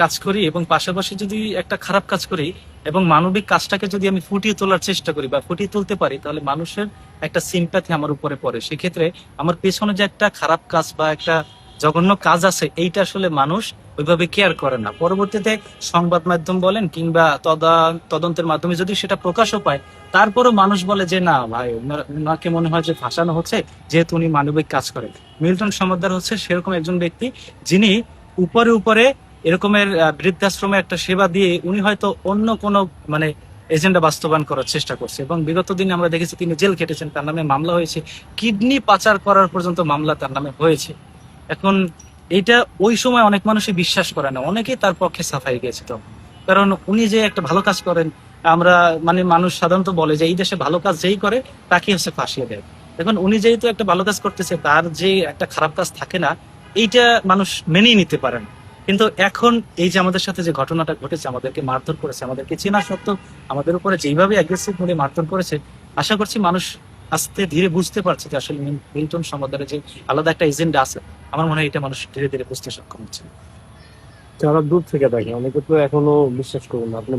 কাজ করি এবং পাশাপাশি যদি একটা খারাপ কাজ করি এবং মানবিক কাজটাকে যদি আমি ফুটিয়ে তোলার চেষ্টা করি বা ফুটিয়ে তুলতে পারি, তাহলে মানুষের একটা সিম্প্যাথি আমার উপরে পড়ে। সেক্ষেত্রে আমার পেছনে যে একটা খারাপ কাজ বা একটা জঘন্য কাজ আছে, এইটা আসলে মানুষ ওইভাবে কেয়ার করে না। পরবর্তীতে সংবাদ মাধ্যম বলেন কিংবা তদন্তের মাধ্যমে যদি সেটা প্রকাশও পায়, তারপরও মানুষ বলে যে না ভাই, ওনাকে মনে হয় যে ফাঁসানো হচ্ছে, যেহেতু উনি মানবিক কাজ করেন। মিল্টন সমাদ্দার হচ্ছে সেরকম একজন ব্যক্তি, যিনি উপরে উপরে এরকমের বৃদ্ধাশ্রমে একটা সেবা দিয়ে উনি হয়তো অন্য কোনো মানে এজেন্ডা বাস্তবায়ন করার চেষ্টা করছে। এবং বিগত দিনে আমরা দেখেছি তিনি জেল খেটেছেন, তার নামে মামলা হয়েছে, কিডনি পাচার করার পর্যন্ত মামলা তার নামে হয়েছে। এখন এইটা ওই সময় অনেক মানুষই বিশ্বাস করে না, অনেকেই তার পক্ষে সাফাই গেছে। তো কারণ উনি যে একটা ভালো কাজ করেন, আমরা মানে মানুষ সাধারণত বলে যে এই দেশে ভালো কাজ যেই করে তাকে হচ্ছে ফাঁসিয়ে দেয়। এখন উনি যেহেতু একটা ভালো কাজ করতেছে, তার যে একটা খারাপ কাজ থাকে না, এইটা মানুষ মেনেই নিতে পারে না। কিন্তু এখন এই যে আমাদের সাথে যে ঘটনাটা ঘটেছে, আমাদেরকে মারধর করেছে, আমাদেরকে চেনা সত্ত্বেও আমাদের উপরে যেইভাবে অ্যাগ্রেসিভ ভাবে মারধর করেছে, আশা করছি মানুষ আস্তে ধীরে বুঝতে পারছে যে আসলে মিল্টন সমাদ্দারের যে আলাদা একটা এজেন্ডা আছে। আমার মনে হয় এটা মানুষ ধীরে ধীরে বুঝতে সক্ষম হচ্ছে। যারা দূর থেকে দেখে অনেকে তো এখনো বিশ্বাস করুন আপনি